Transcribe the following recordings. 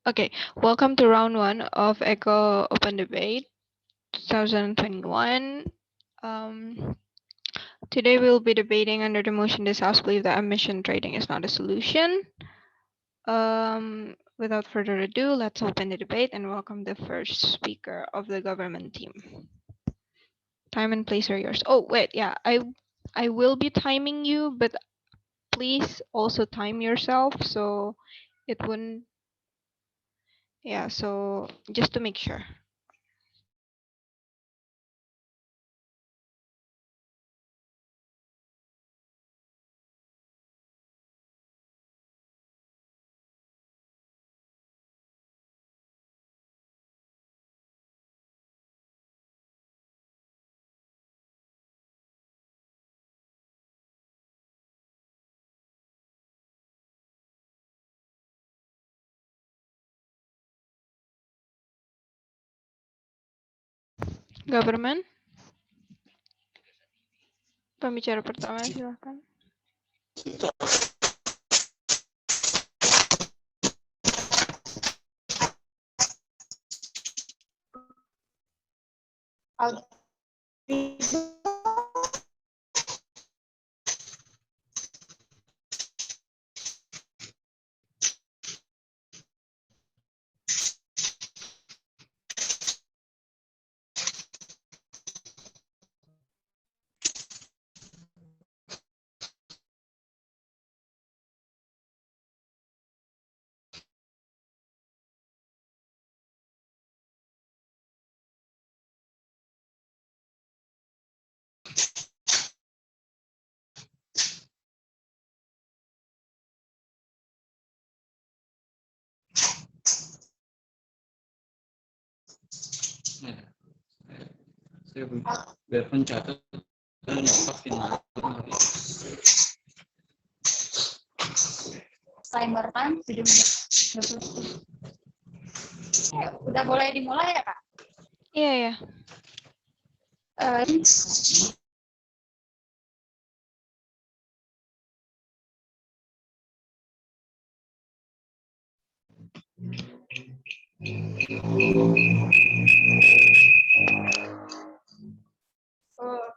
Okay, welcome to round one of Ecco Open Debate 2021. Today we'll be debating under the motion this House believes that emission trading is not a solution. Without further ado, let's open the debate and welcome the first speaker of the government team. Time and place are yours. Oh, wait, yeah, I will be timing you, but please also time yourself so it wouldn't, yeah, so just to make sure. Government, pembicara pertama silakan. Saya biar pencatat dan final. Timer kan 7 menit. Udah boleh dimulai ya, Kak? Iya ya.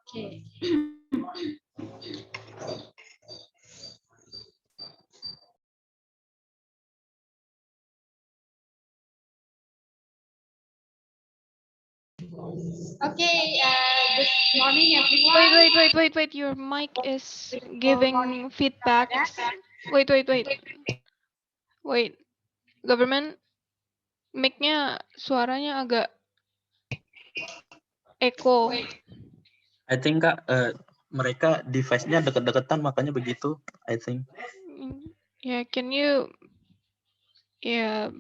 Oke. Okay, good morning everyone. Wait. Your mic is giving feedback. Wait. Wait. Government, mic-nya suaranya agak echo. I think Kak, mereka device-nya deket-deketan makanya begitu. I think. Ya, can you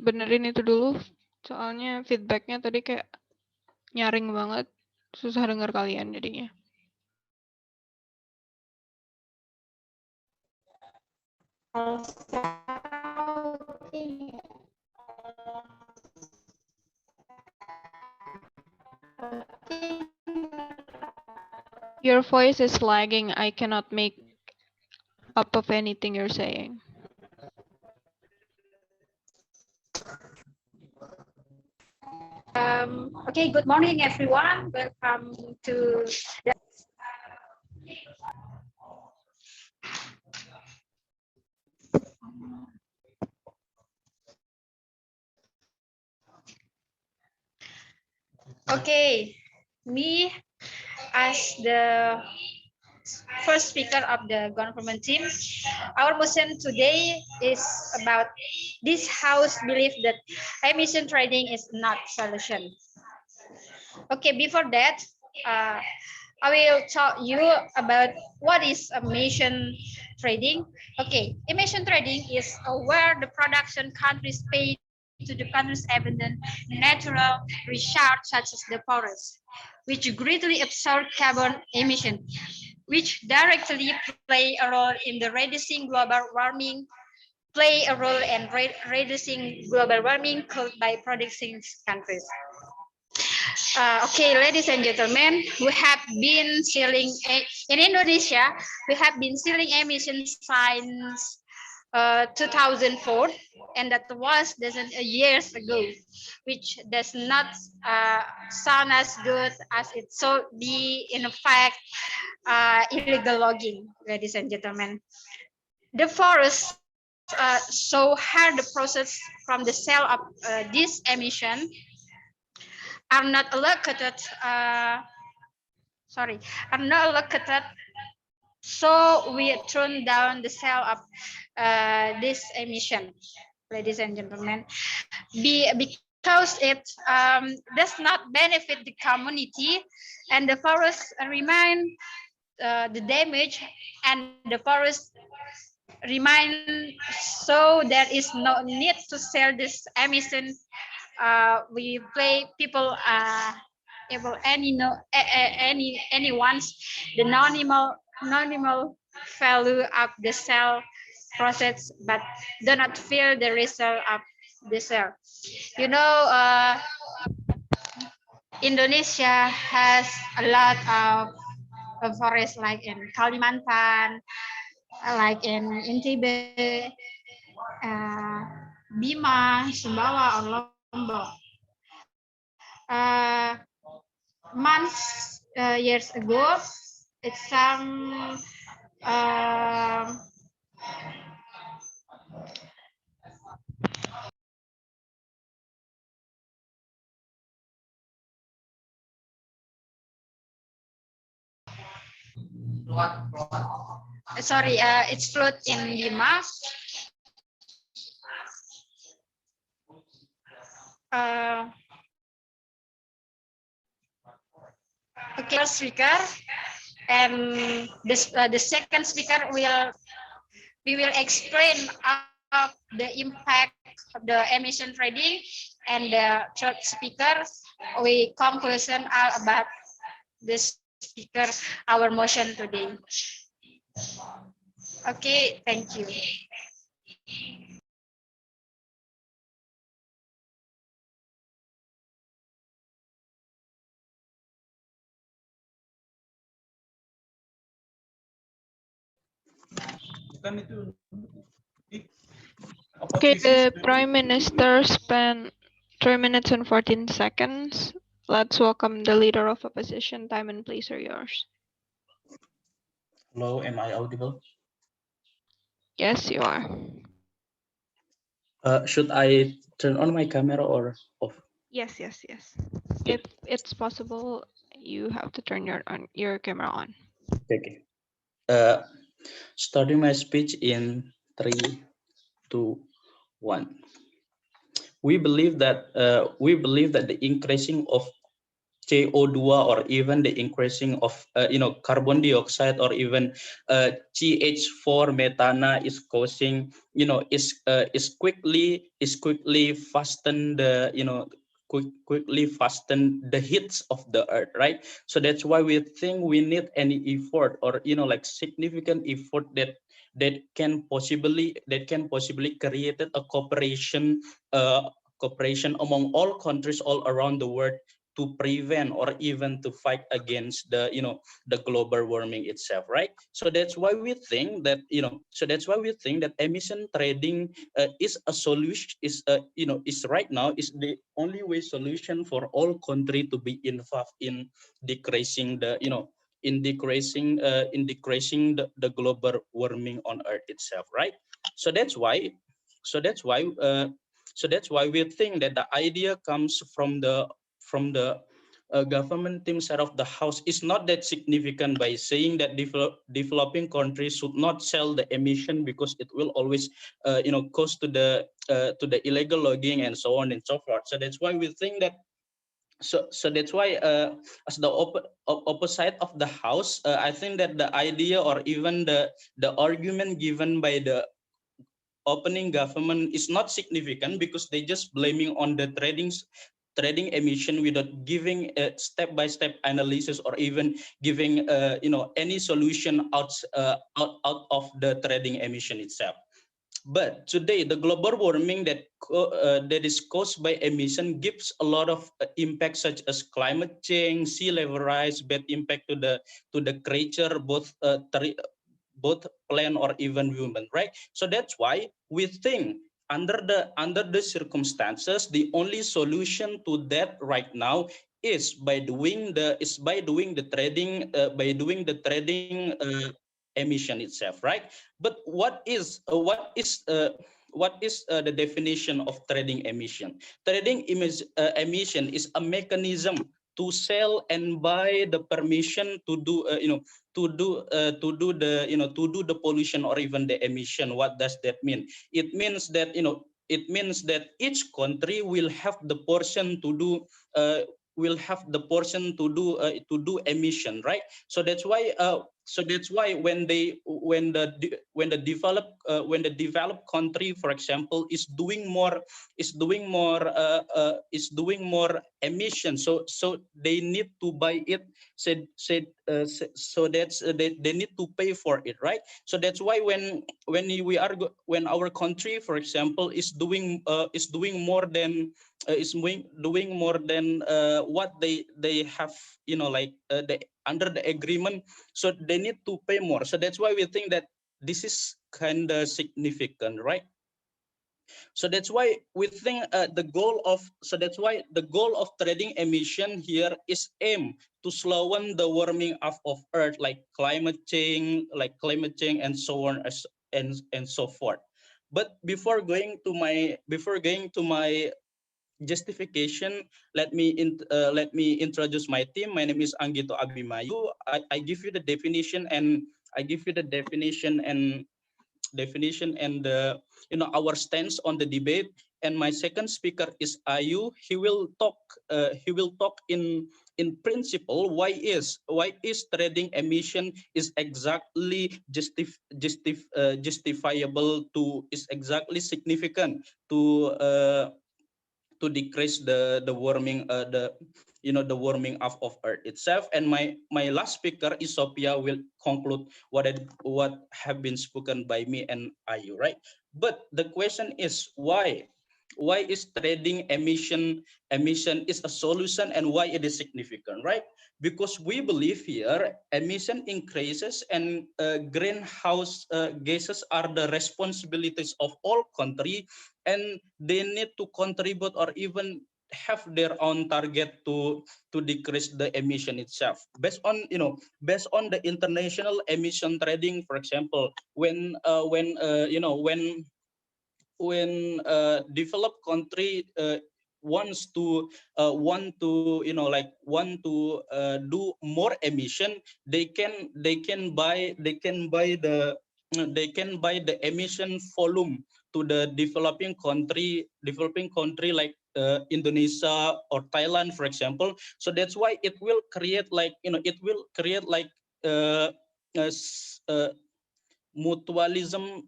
benerin itu dulu. Soalnya feedback-nya tadi kayak nyaring banget. Susah dengar kalian jadinya. Your voice is lagging. I cannot make up of anything you're saying. Okay, good morning everyone. Welcome to the Okay, me as the first speaker of the government team, our motion today is about this house belief that emission trading is not solution. Okay, before that, I will tell you about what is emission trading. Okay, emission trading is where the production countries pay to the country's abundant natural resource such as the forest, which greatly absorb carbon emission, which directly play a role in the reducing global warming, reducing global warming caused by producing countries. Okay, ladies and gentlemen, we have been selling in Indonesia. We have been selling emission signs 2004, and that was dozen years ago, which does not sound as good as it should be. In fact, illegal logging, ladies and gentlemen. The forest show how the process from the sale of this emission are not allocated. Sorry, are not allocated. So we turn down the sale of this emission, ladies and gentlemen, because it does not benefit the community, and the forest remain the damage, and the forest remain, so there is no need to sell this emission. We play people able any no anyone's the nominal value of the sale process, but do not feel the result of the sale. You know, Indonesia has a lot of forests, like in Kalimantan, like in Ntb, uh, Bima, Sumbawa, or Lombok. Months, years ago, it's some sorry, it's flood in Bima. Uh, okay, first speaker, and the second speaker will explain of the impact of the emission trading, and the third speaker we conclusion all about the speaker our motion today. Okay, thank you. Okay, the Prime Minister spent 3 minutes and 14 seconds. Let's welcome the leader of opposition. Time and place are yours. Hello, am I audible? Yes, you are. Should I turn on my camera or off? Yes. If it's possible, you have to turn your camera on. Okay. Starting my speech in 3, 2, 1. We believe that the increasing of CO2 or even the increasing of carbon dioxide or even CH4 methana is causing is quickly fasten the quickly fasten the hits of the earth, right? So that's why we think we need any effort or like significant effort that can possibly create a cooperation among all countries all around the world to prevent or even to fight against the global warming itself, right? So that's why we think that emission trading is a solution, is right now is the only way solution for all country to be involved in decreasing the global warming on earth itself, right? So that's why so that's why we think that the idea comes from the government team side of the house is not that significant by saying that developing countries should not sell the emission because it will always cost to the illegal logging and so on and so forth. So that's why we think that that's why as the opposite of the house, I think that the idea or even the argument given by the opening government is not significant because they just blaming on the trading emission without giving a step-by-step analysis or even giving any solution out of the trading emission itself. But today, the global warming that is caused by emission gives a lot of impacts such as climate change, sea level rise, bad impact to the creature, both plan or even women, right? So that's why we think under the circumstances, the only solution to that right now is by doing the trading emission itself, right? But what is the definition of trading emission? Emission is a mechanism to sell and buy the permission to do to do the pollution or even the emission. What does that mean? It means that each country will have the portion to do uh, to do emission, right? So that's why when the developed country, for example, is doing more emission, so they need to buy it, they need to pay for it, right? So that's why when our country, for example, is doing more than doing more than what they have, under the agreement, so they need to pay more. So that's why we think that this is kind of significant, right? So that's why we think the goal of trading emission here is aim to slowen the warming of earth, like climate change and so on, and so forth. But before going to my justification, let me introduce my team. My name is Anggito Abimayu. I give you the definition, and I give you the definition and our stance on the debate. And my second speaker is Ayu. He will talk in principle why is trading emission is exactly justifiable, to is exactly significant to decrease the warming, the warming of earth itself. And my last speaker is Sophia, will conclude what have been spoken by me and Ayu, right? But the question is, why is trading emission is a solution, and why it is significant, right? Because we believe here emission increases and greenhouse gases are the responsibilities of all country, and they need to contribute or even have their own target to decrease the emission itself, based on the international emission trading. For example, when developed country want to do more emission, they can buy the emission volume to the developing country, like Indonesia or Thailand, for example. So that's why it will create like uh, uh, s- uh, mutualism,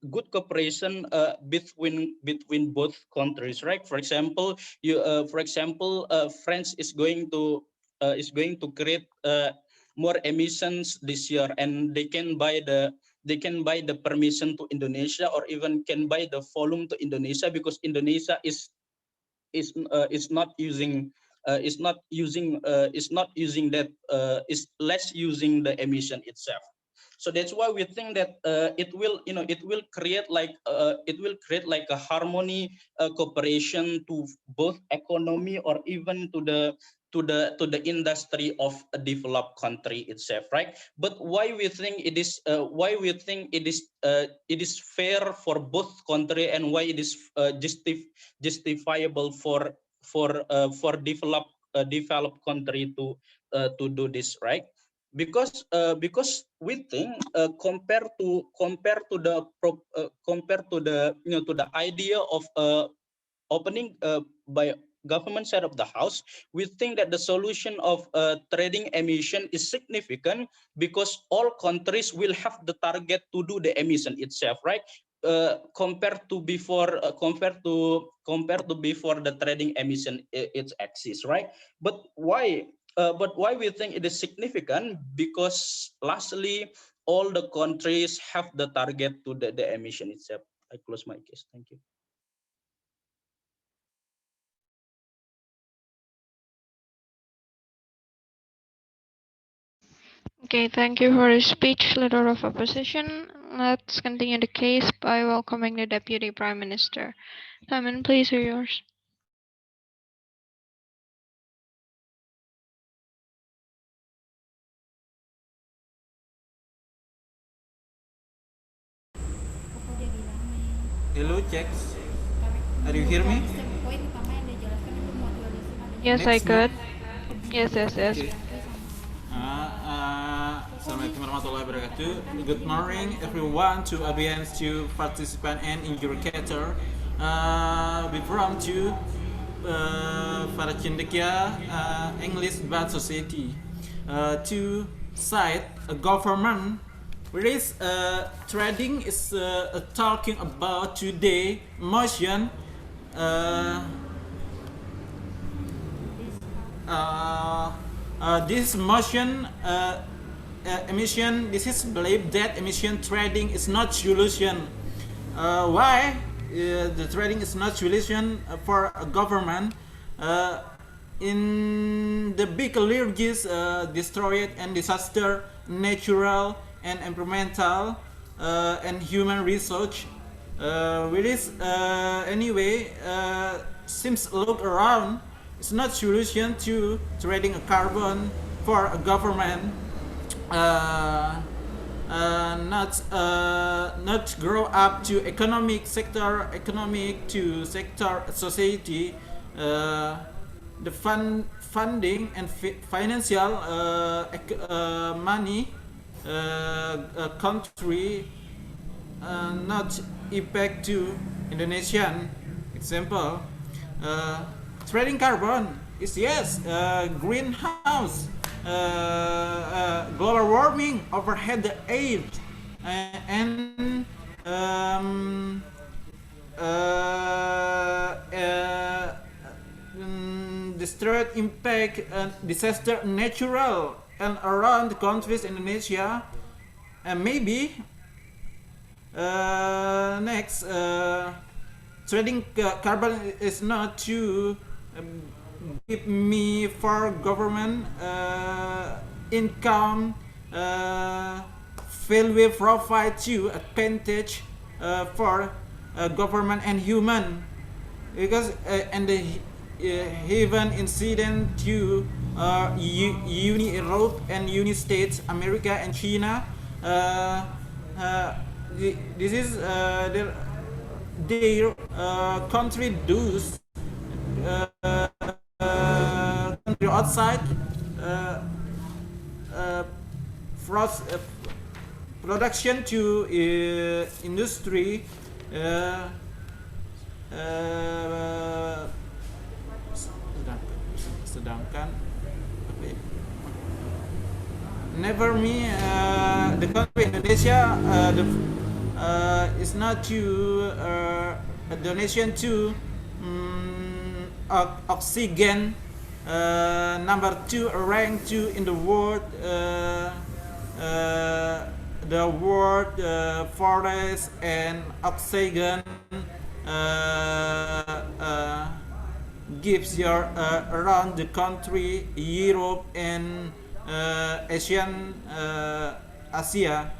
good cooperation between both countries, right? For example, France is going to create more emissions this year, and they can buy the permission to Indonesia, or even can buy the volume to Indonesia, because Indonesia is not using that, is less using the emission itself. So that's why we think that it will create like a harmony, cooperation to both economy, or even to the industry of a developed country itself, right? But why we think it is fair for both country, and why it is justifiable for developed country to do this, right? Because we think, compared to the idea of opening by government side of the house, we think that the solution of trading emission is significant, because all countries will have the target to do the emission itself, right? Compared to before the trading emission it exists, right? But why we think it is significant? Because lastly, all the countries have the target to the emission itself. I close my case. Thank you. Okay, thank you for your speech, Leader of Opposition. Let's continue the case by welcoming the Deputy Prime Minister. Simon, please, are yours. Hello, checks. Are you hear me? Yes, I Next, could. Yes. Okay. Assalamualaikum warahmatullahi wabarakatuh. Good morning, everyone, to audience, to participant and indicator. We from to para cendekia English Bad Society to cite a government. Where is trading is talking about today motion. Uh, this motion emission, this is believed that emission trading is not solution. Why the trading is not solution for a government? In the big allergies destroyed and disaster, natural and environmental and human research, which is anyway seems look around, it's not solution to trading a carbon for a government. Not grow up to economic to sector society. The funding and financial money country not impact to Indonesian example. Trading carbon is yes, greenhouse, global warming, overhead the air, and destroyed impact and disaster natural and around the countries Indonesia, and maybe next trading carbon is not to give me for government income will provide you advantage for government and human, because and the even incident to Uni Europe and Uni States America and China, this is their country does country outside frost, production to industry sedangkan never me the country Indonesia is not to a donation to oxygen, number 2 rank 2 in the world, the world forest and oxygen gives your around the country Europe and Asian Asia.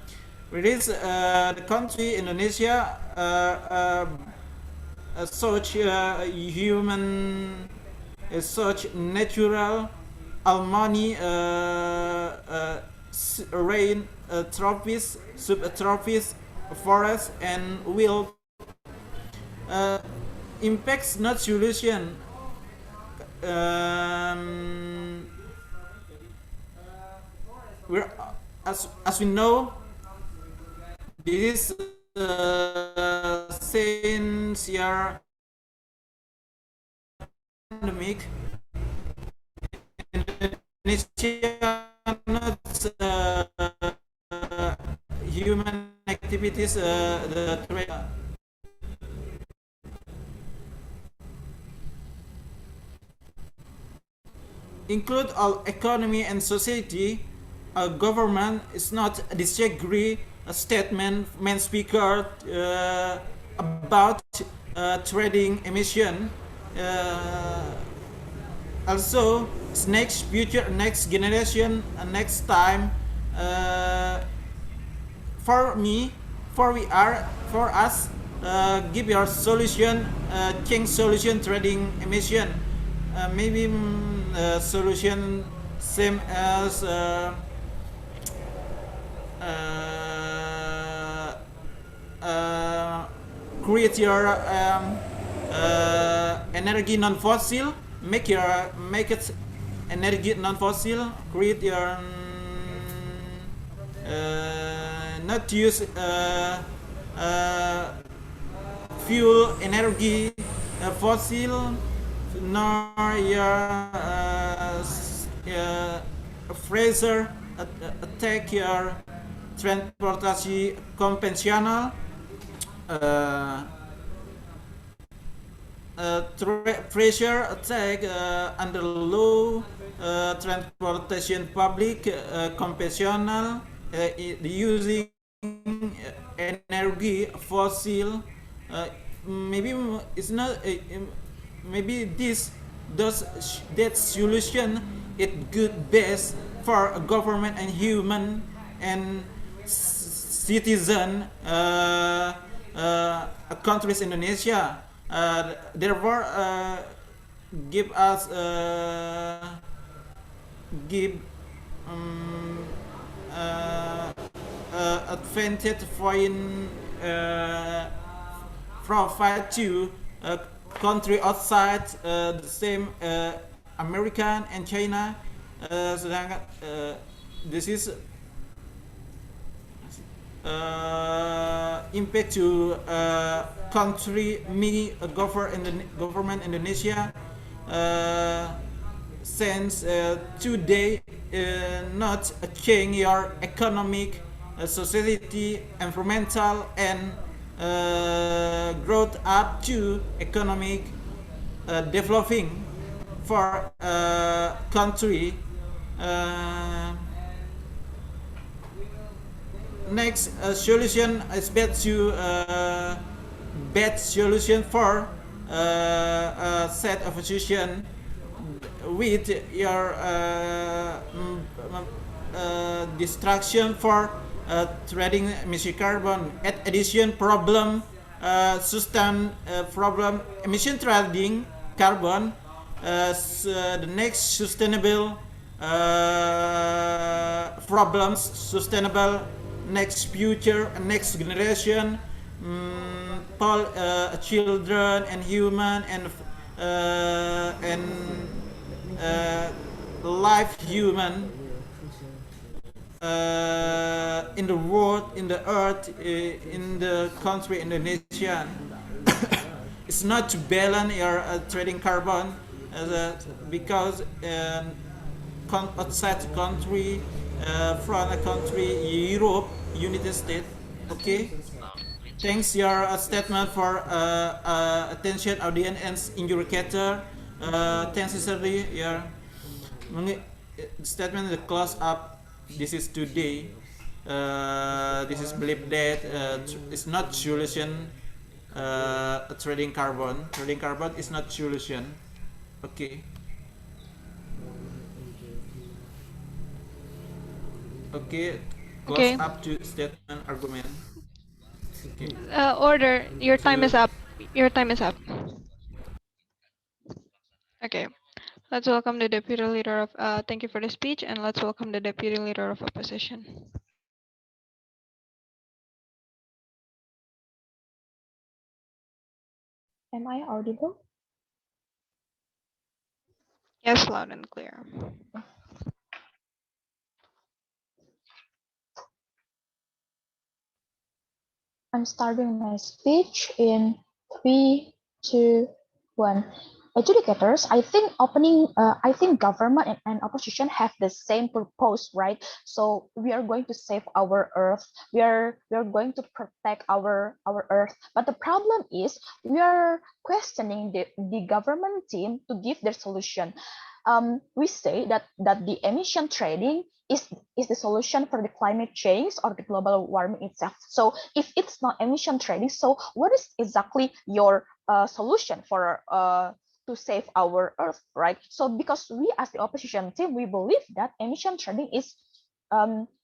It is the country Indonesia such human such natural harmony rain trophies subtrophies forest and wild impacts not solution. We're as we know, this is since year pandemic, Indonesia not human activities the trade include all economy and society. A government is not disagree a statement main speaker about trading emission. Also next future next generation next time for me, for us, give your solution, change solution trading emission. Maybe solution same as create your energy non-fossil, make it energy non-fossil, create your not use fuel energy fossil, nor your freezer take your transportasi konvensional, pressure attack under low transportation public conventional using energy fossil. Maybe it's not maybe this does that solution it good best for a government and human and citizen countries Indonesia. Therefore, give us give advantage point provide to country outside the same American and China. Sedangkan this is impact to country me government Indonesia since today not change your economic society environmental and growth up to economic developing for country. Next solution is bad solution for set of solution with your distraction for trading emission carbon at addition problem sustain problem emission trading carbon the next sustainable problems sustainable next future next generation children and human and life human in the world in the earth in the country Indonesia. It's not to balance your trading carbon because outside the country from a country Europe United States. Okay, thanks your statement for attention audience and indicator. Thanks sincerely your statement the close up. This is today. This is believe that it's not solution. Trading carbon is not solution. Okay. Okay, close Okay. up to statement argument. Okay. Order. Your time is up. Your time is up. Okay. Let's welcome the deputy leader of. Thank you for the speech, and let's welcome the deputy leader of opposition. Am I audible? Yes, loud and clear. I'm starting my speech in 3, 2, 1. Adjudicators, I think government and opposition have the same purpose, right? So we are going to save our earth. We are going to protect our earth. But the problem is we are questioning the government team to give their solution. We say that the emission trading is the solution for the climate change or the global warming itself. So if it's not emission trading, so what is exactly your solution for to save our earth, right? So because we as the opposition team, we believe that emission trading is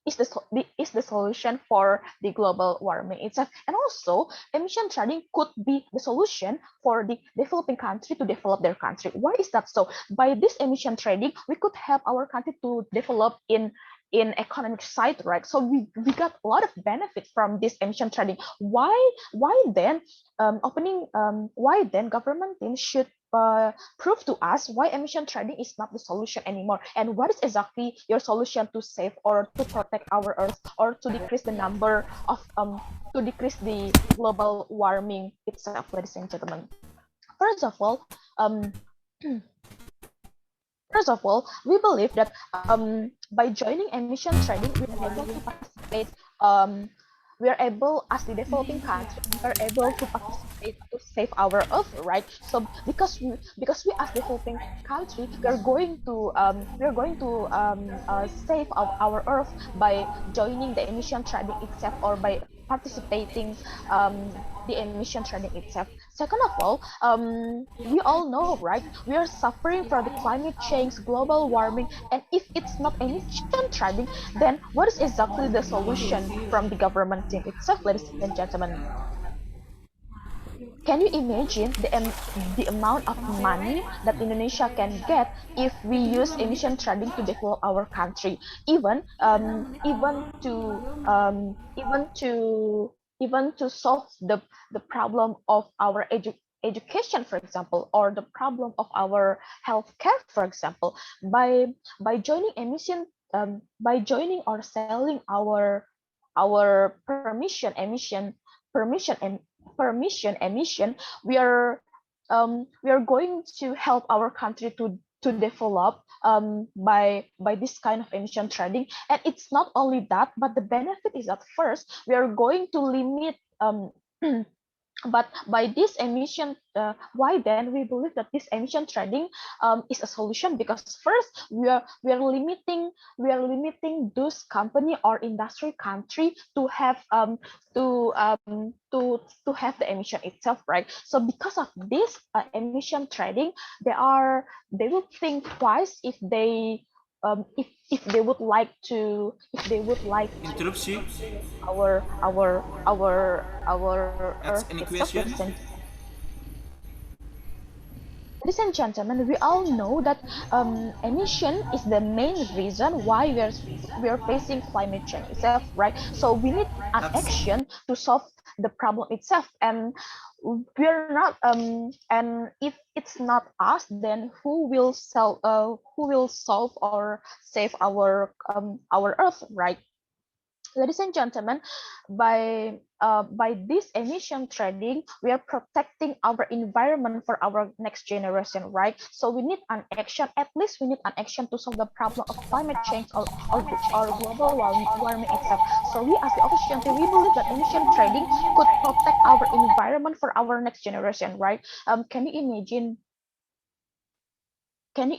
is the solution for the global warming itself. And also, emission trading could be the solution for the developing country to develop their country. Why is that so? By this emission trading, we could help our country to develop in economic side, right? So we got a lot of benefit from this emission trading. Why then why then government teams should prove to us why emission trading is not the solution anymore, and what is exactly your solution to save or to protect our earth or to decrease the number of to decrease the global warming itself, ladies and gentlemen. First of all, first of all, we believe that by joining emission trading, we are able to participate. We are able, as the developing country, we are able to participate to save our earth, right? So because we as developing country, we are going to save our earth by joining the emission trading itself or by participating the emission trading itself. Second of all, we all know, right? We are suffering from the climate change, global warming, and if it's not emission trading, then what is exactly the solution from the government team itself, ladies and gentlemen? Can you imagine the amount of money that Indonesia can get if we use emission trading to develop our country? Even to solve the problem of our education, for example, or the problem of our healthcare, for example, by joining by joining or selling our permission and permission emission, we are going to help our country to develop by this kind of emission trading. And it's not only that, but the benefit is that first we are going to limit but by this emission why then we believe that this emission trading is a solution, because first we are limiting those company or industry country to have to have the emission itself, right? So because of this emission trading, they will think twice if they would like to Interruption. our earth That's any itself. question? Ladies and gentlemen, we all know that emission is the main reason why we are facing climate change itself, right? So we need an That's action to solve the problem itself, and we're not and if it's not us, then who will solve or save our earth, right? Ladies and gentlemen, by this emission trading, we are protecting our environment for our next generation, right? So we need an action. At least we need an action to solve the problem of climate change or global warming itself. So we, as the opposition, we believe that emission trading could protect our environment for our next generation, right? Can you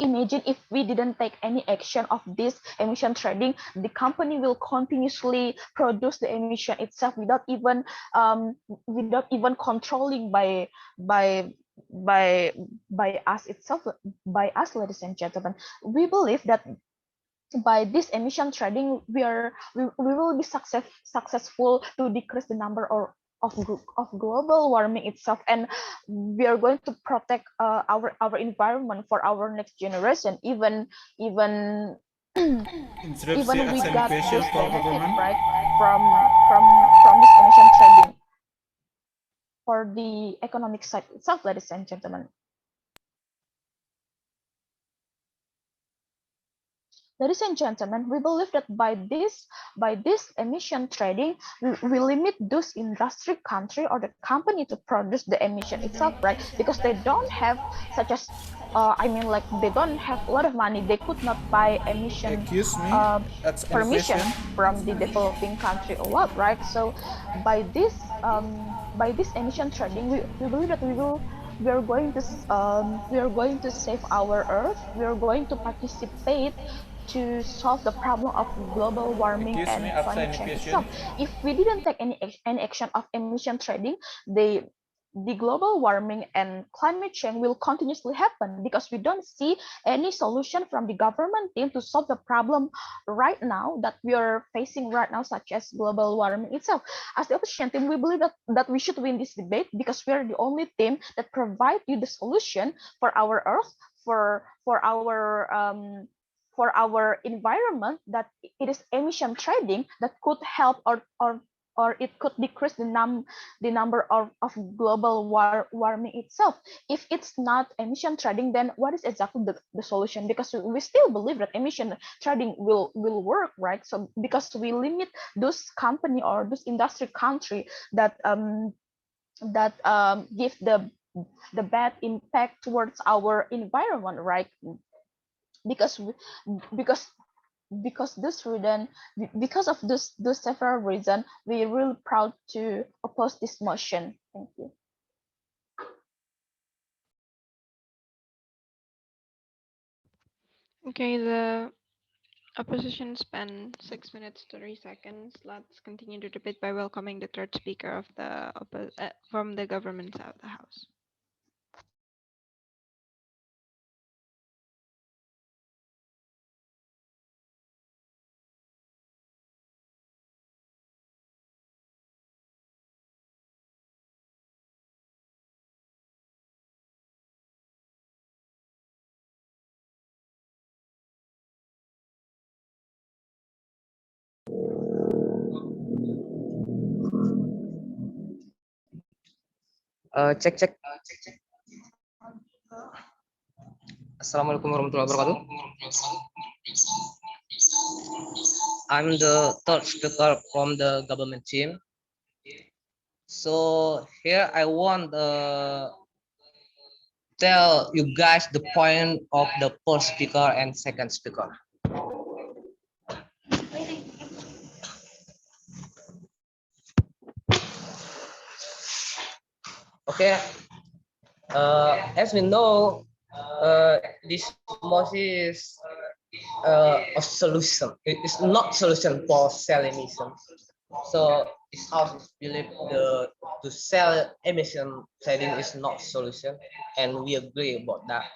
imagine if we didn't take any action of this emission trading, the company will continuously produce the emission itself without even controlling by by by us itself, by us, ladies and gentlemen. We believe that by this emission trading, we will be successful to decrease the number of global warming itself, and we are going to protect our environment for our next generation, even interruption. even we That's any got question this for benefit, government? right, from this emission trading for the economic side itself, ladies and gentlemen. Ladies and gentlemen, we believe that by this emission trading, we limit those industry country or the company to produce the emission itself, right? Because they don't have such as I mean, like, they don't have a lot of money. They could not buy emission Excuse me. uh, That's any question? permission from the developing country a lot, right? So by this emission trading, we believe that we are going to save our earth. We are going to participate to solve the problem of global warming Excuse me. and That's climate any change question? itself. If we didn't take any action of emission trading, they the global warming and climate change will continuously happen because we don't see any solution from the government team to solve the problem right now that we are facing right now, such as global warming itself. As the opposition team, we believe that we should win this debate because we are the only team that provide you the solution for our earth, for our environment, that it is emission trading that could help or it could decrease the number of global warming itself. If it's not emission trading, then what is exactly the solution? Because we still believe that emission trading will work, right? So because we limit those company or those industry country that give the bad impact towards our environment, right? Because because this reason, because of those several reasons, we're really proud to oppose this motion. Thank you. Okay, the opposition spent 6 minutes 30 seconds. Let's continue the debate by welcoming the third speaker of the from the government side of the house. Cek. Assalamualaikum warahmatullahi wabarakatuh. I'm the third speaker from the government team. So here I want tell you guys the point of the first speaker and second speaker. Okay, as we know, this motion is a solution. It is not solution for cell emission. So this house believe to sell emission trading is not solution, and we agree about that.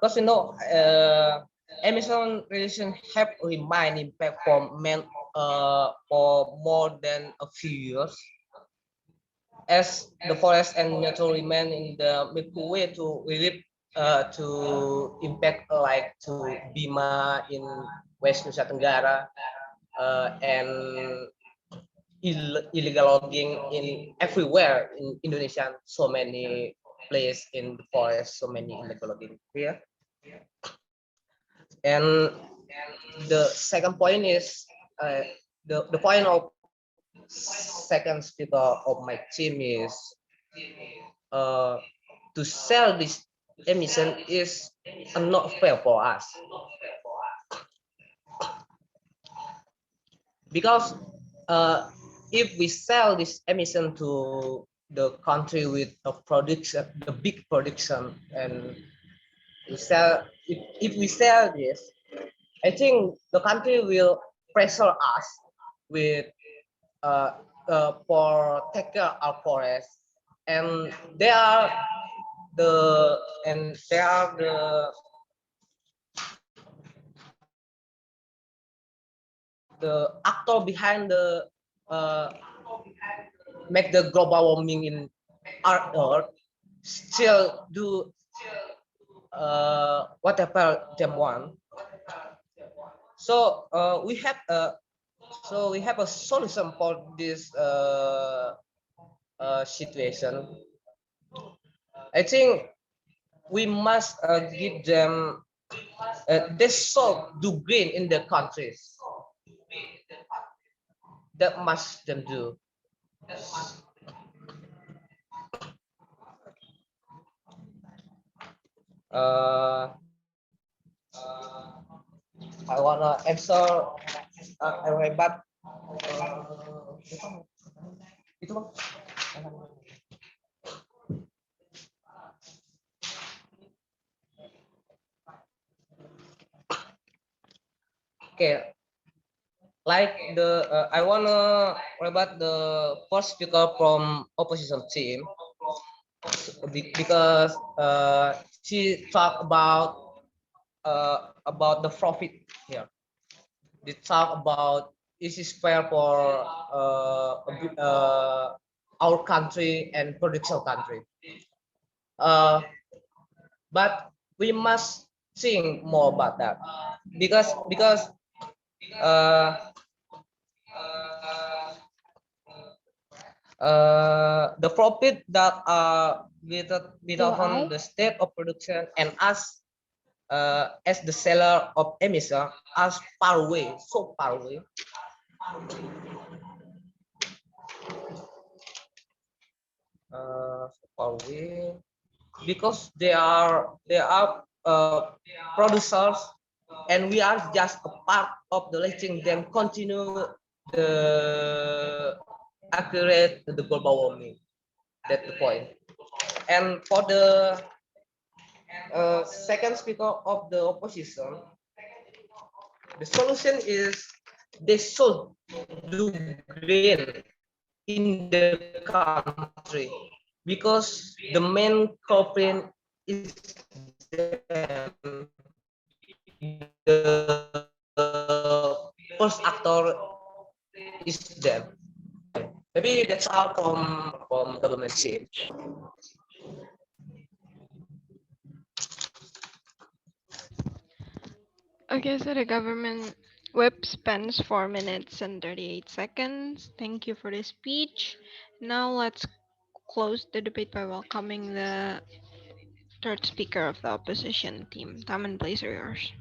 Because emission reduction have remain impact for more than a few years, as the forest and nature remain in the Milky Way to relieve to impact like to Bima in West Nusa Tenggara and illegal logging in everywhere in Indonesia. So many places in the forest, so many illegal logging here. And the second point is the point of second speaker of my team is to sell this emission is not fair for us, because if we sell this emission to the country with a production, the big production, and we sell, if we sell this, I think the country will pressure us with for take care of our forest, and they are the actor behind the make the global warming in our earth still do whatever they want. So we have a solution for this situation. I think we must give them they should do green in their countries. That must them do. I wanna answer but itu bang. Okay, like the I wanna about the first speaker from opposition team because she talked about the profit here. They talk about is it fair for our country and production country. Uh, but we must think more about that because uh, the profit that without on the state of production and us as the seller of emission as far away, so far away. So far away because they are producers and we are just a part of the letting them continue the accurate the global warming. That's the point. And for the second speaker of the opposition, the solution is they should do green in the country because the main culprit is them. The first actor is them. Maybe that's all from government change. Okay, so the government whip spends 4 minutes and 38 seconds. Thank you for the speech. Now let's close the debate by welcoming the third speaker of the opposition team. Time and place are yours.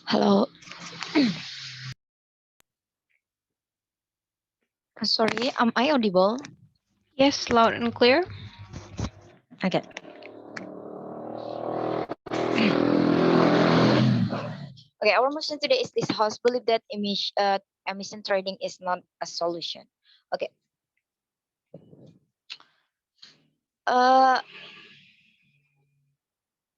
Hello. Sorry, am I audible? Yes, loud and clear. Okay. Okay, our motion today is this House believe that emission trading is not a solution. Okay. Uh,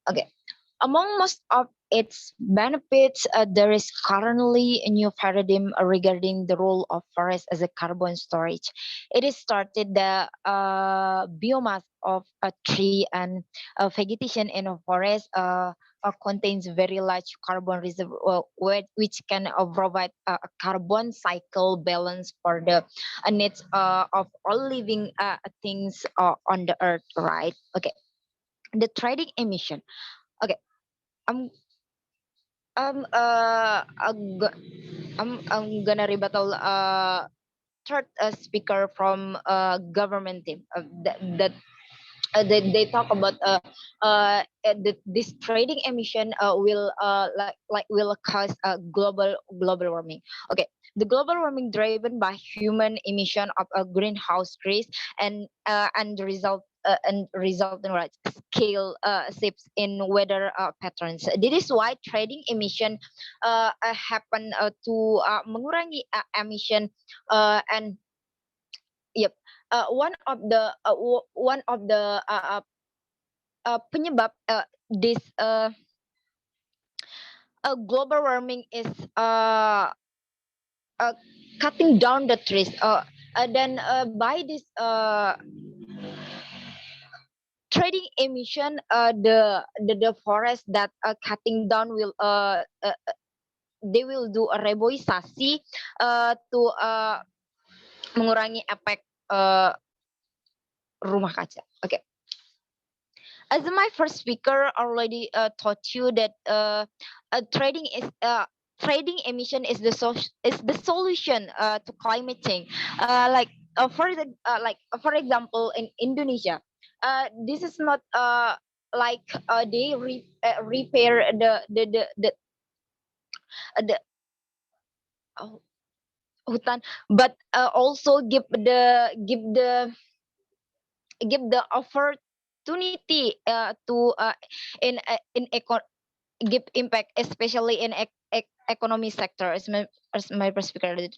okay. Among most of its benefits, there is currently a new paradigm regarding the role of forest as a carbon storage. It is started the biomass of a tree and vegetation in a forest contains very large carbon reserve, which can provide a carbon cycle balance for the needs of all living things on the earth, right? Okay. The trading emission. Okay. I'm I'm gonna rebuttal third speaker from government team that they talk about this trading emission will will cause global warming. Okay, the global warming driven by human emission of greenhouse gas and result in right scale shifts in weather patterns. This is why trading emission happen to mengurangi emission and yep. One of the penyebab this global warming is uh, uh, cutting down the trees. Then by this trading emission, the forest that cutting down will they will do a reboisasi to mengurangi efek rumah kaca. Okay. As my first speaker already taught you that trading emission is the solution to climate change. For example, in Indonesia, this is not like they repair the hutan, but also give the opportunity to give impact, especially in economy sector, as my first speaker did.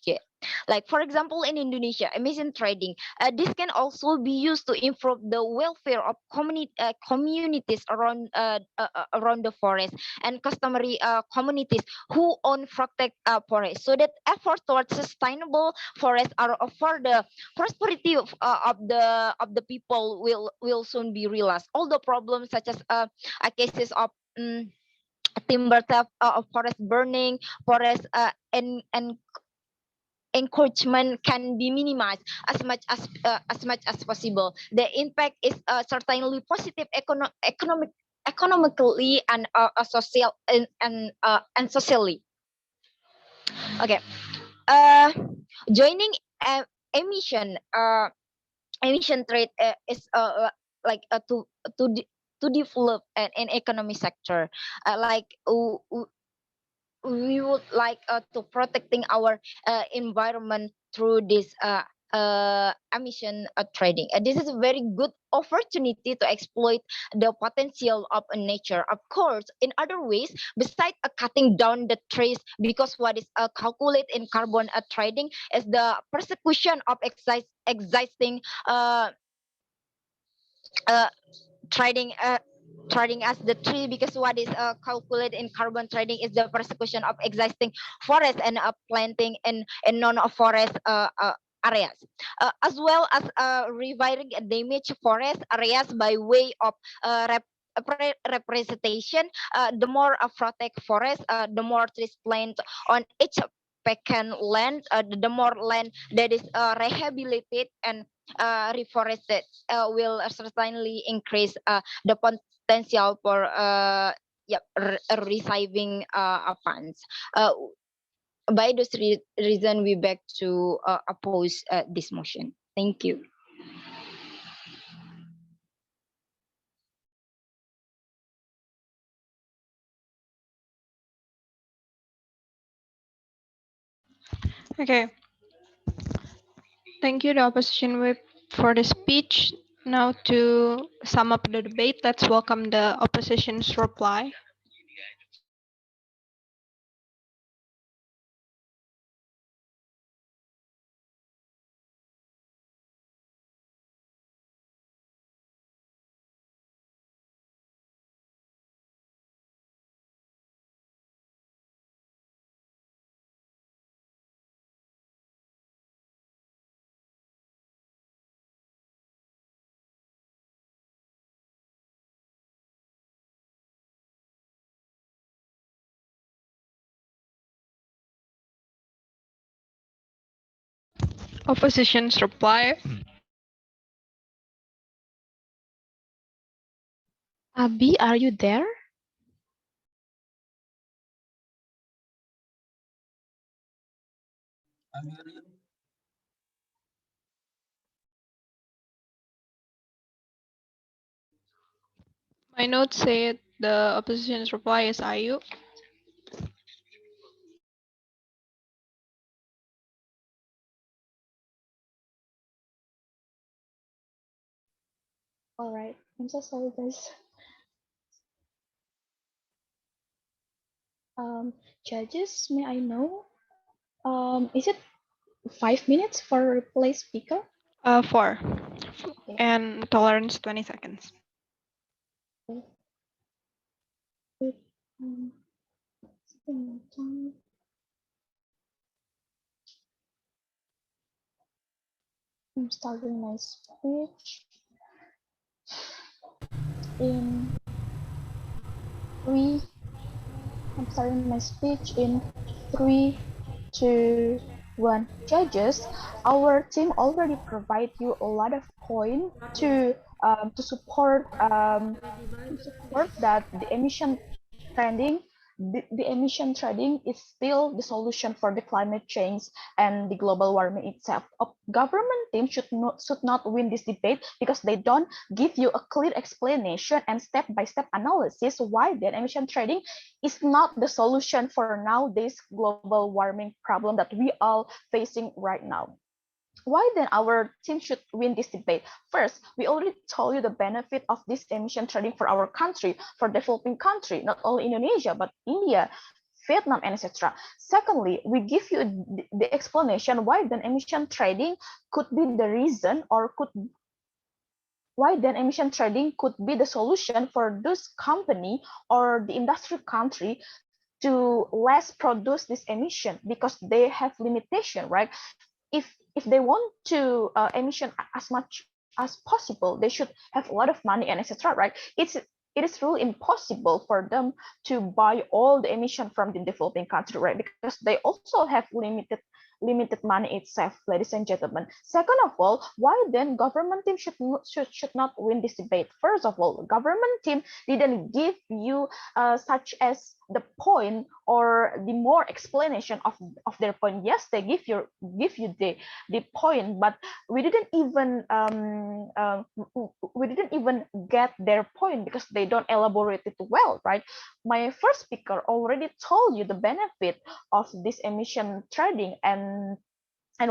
Like for example, in Indonesia, emission trading. This can also be used to improve the welfare of communities around the forest and customary communities who own protect forest, so that effort towards sustainable forests are for the prosperity of the people will soon be realized. All the problems such as cases of timber theft, of forest burning, forest and encroachment can be minimized as much as possible. The impact is certainly positive economically and social and socially. Okay. Joining emission emission trade is like to develop an economic sector, like we would like to protecting our environment through this emission trading. This is a very good opportunity to exploit the potential of nature. Of course, in other ways, besides cutting down the trees, because what is calculated in carbon trading is the persecution of existing uh, trading trading as the tree, because what is calculated in carbon trading is the persecution of existing forest and planting in non-forest areas, as well as reviving damaged forest areas by way of representation. The more protect forest, the more trees planted on each vacant land, the more land that is rehabilitated and reforested will certainly increase the potential for receiving funds. By this reason, we beg to oppose this motion. Thank you. Okay. Thank you, the opposition whip, for the speech. Now to sum up the debate, let's welcome the opposition's reply. Opposition's reply. Abi, are you there? My notes say the opposition's reply is IU. All right. I'm so sorry, guys. Judges, may I know? Is it 5 minutes for replay speaker? 4. Okay. And tolerance 20 seconds. Um, I'm starting my speech in 3. I'm starting my speech in Three, two, one. Judges, our team already provide you a lot of point to support that the emission trending the emission trading is still the solution for the climate change and the global warming itself. A government team should not win this debate because they don't give you a clear explanation and step-by-step analysis why the emission trading is not the solution for nowadays global warming problem that we all facing right now. Why then our team should win this debate? First, we already told you the benefit of this emission trading for our country, for developing country, not only Indonesia, but India, Vietnam, and etc. Secondly, we give you the explanation why then emission trading could be the reason or could why then emission trading could be the solution for those company or the industry country to less produce this emission because they have limitation, right? If they want to emission as much as possible, they should have a lot of money and etc. Right? It is really impossible for them to buy all the emission from the developing country, right? Because they also have limited money itself, ladies and gentlemen. Second of all, why then government team should not win this debate? First of all, government team didn't give you such as the point or the more explanation of their point. Yes, they give you the point, but we didn't even we didn't even get their point because they don't elaborate it well, right? My first speaker already told you the benefit of this emission trading and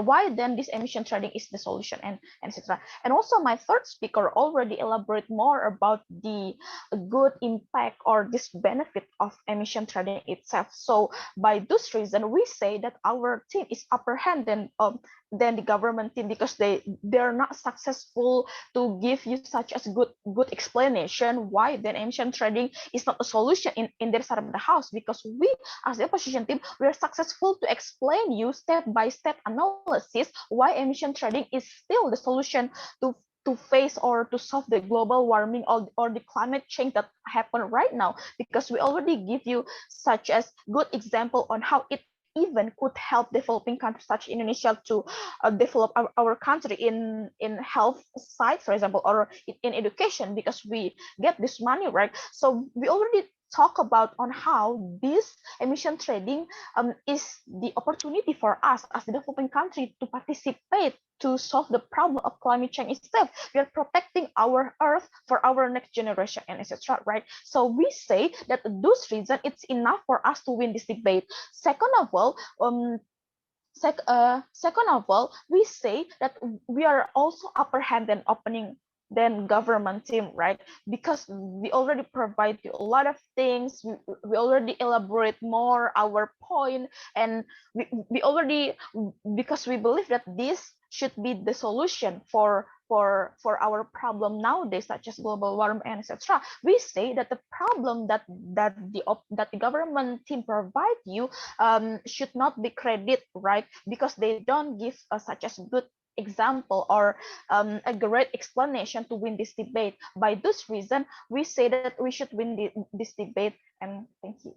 why then this emission trading is the solution and etc. And also my third speaker already elaborate more about the good impact or this benefit of emission trading itself. So by this reason we say that our team is upper hand than the government team because they're not successful to give you such as good explanation why then emission trading is not a solution in their side of the house, because we as the opposition team we are successful to explain you step by step analysis why emission trading is still the solution to face or to solve the global warming or the climate change that happen right now, because we already give you such as good example on how it even could help developing countries such Indonesia to develop our country in health side, for example, or in education, because we get this money, right? So we already talk about on how this emission trading is the opportunity for us as the developing country to participate to solve the problem of climate change itself. We are protecting our earth for our next generation and etc. Right? So we say that those reasons it's enough for us to win this debate. Second of all, second of all, we say that we are also upper hand than opening than government team, right? Because we already provide you a lot of things. We already elaborate more our point, and we already because we believe that this should be the solution for our problem nowadays, such as global warming and etc. We say that the problem that the government team provide you should not be credit, right? Because they don't give such as good example or a great explanation to win this debate. By this reason, we say that we should win this debate. And thank you.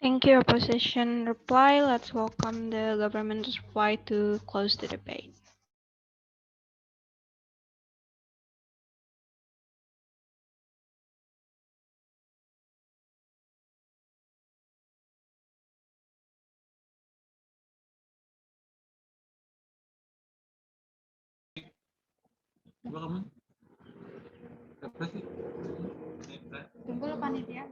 Thank you, opposition reply. Let's welcome the government's reply to close the debate. Tunggu lo panitia.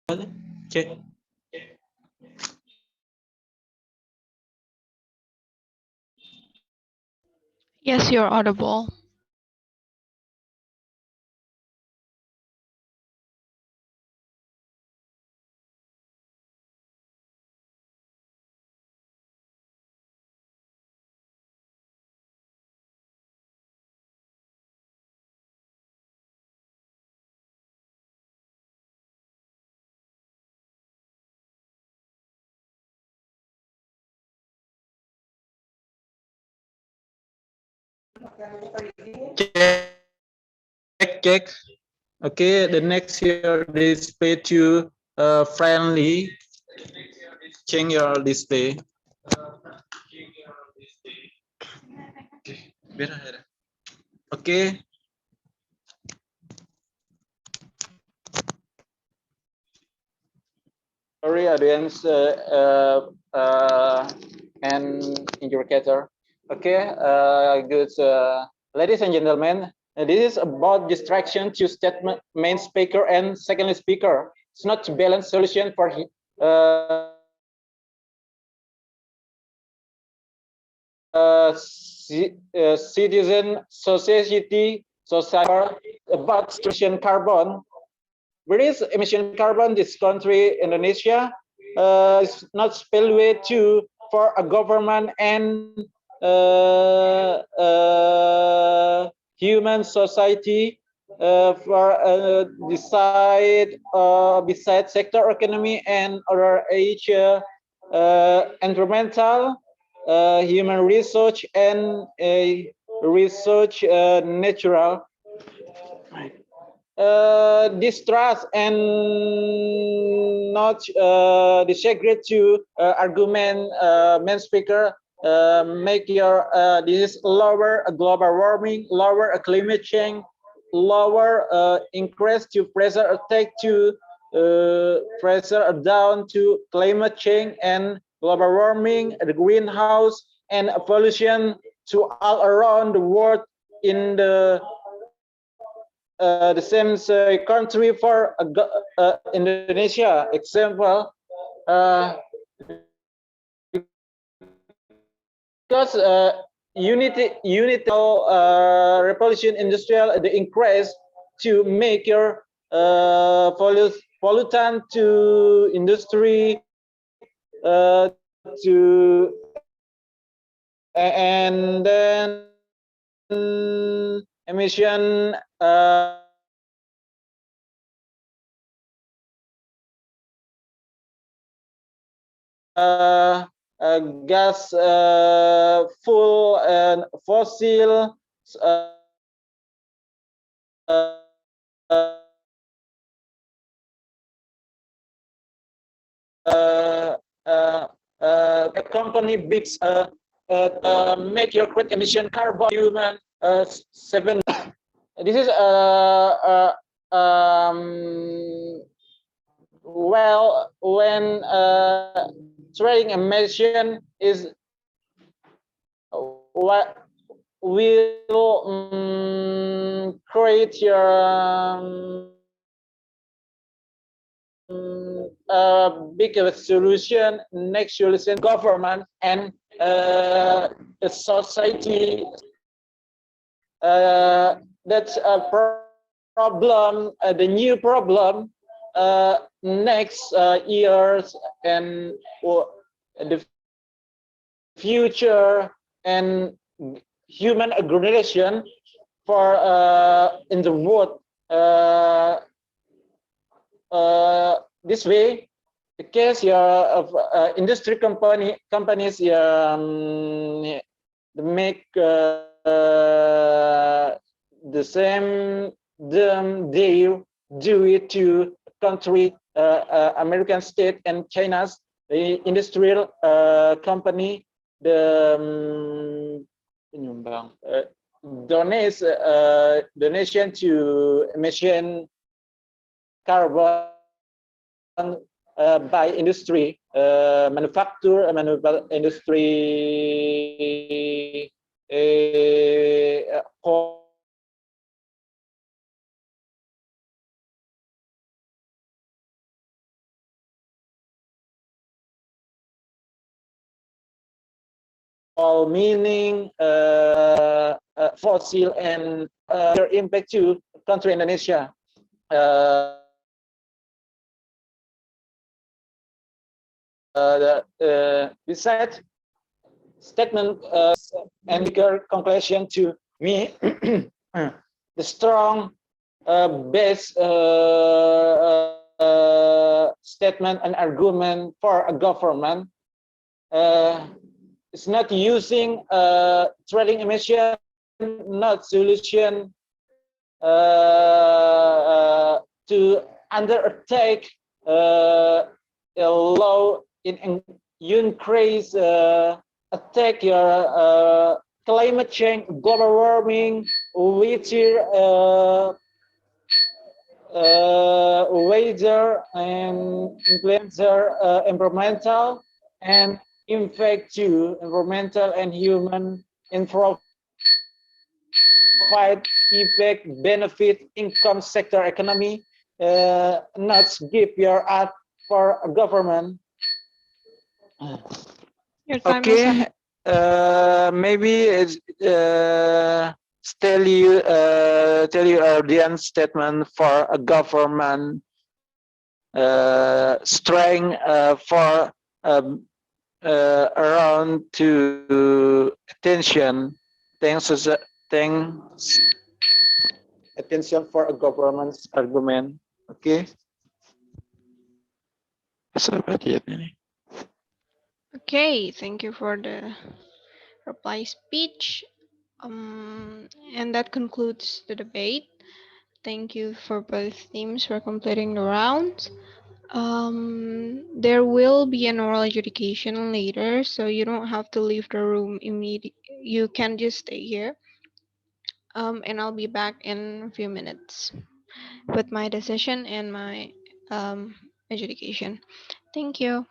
Check. Yes, you're audible. Check. Okay, the next here display to friendly. Change your display. Okay. Sorry, audience and interrogator. Okay, good. Ladies and gentlemen, this is about distraction to statement main speaker and secondary speaker. It's not to balance solution for citizen society about emission carbon. Where is emission carbon? This country, Indonesia, is not spillway to for a government and human society for beside sector economy and other Asia environmental, human research and research natural. Distrust and not disagree to argument main speaker make your this is lower global warming, lower climate change, lower increase to pressure take to pressure down to climate change and global warming, the greenhouse and pollution to all around the world in the same country for Indonesia example because unity revolution industrial the increase to make your pollutant to industry to and then emission gas full and fossil company big make your create emission carbon human 7. This is well when trading emission is what will create your big solution next solution government and the society that's a problem the new problem next years and the future and human aggregation for in the world this way the case of industry companies make the same they do it to country American state and China's the industrial company the donation to emission carbon by industry manufacture industry all meaning fossil and their impact to country Indonesia. Besides statement and bigger conclusion to me, the strong base statement and argument for a government is not using trading emission, not solution to under attack a law in increase attack your climate change, global warming, which weather and influencer environmental and impact to environmental and human and provide effect benefit income sector economy not give your art for a government. Your time is up. Okay, maybe it's tell you audience statement for a government strength for around to attention. Thanks attention for a government's argument. Okay. Sahabat ya ini. Okay, thank you for the reply speech. And that concludes the debate. Thank you for both teams for completing the round. There will be an oral adjudication later, so you don't have to leave the room immediately. You can just stay here. And I'll be back in a few minutes with my decision and my adjudication. Thank you.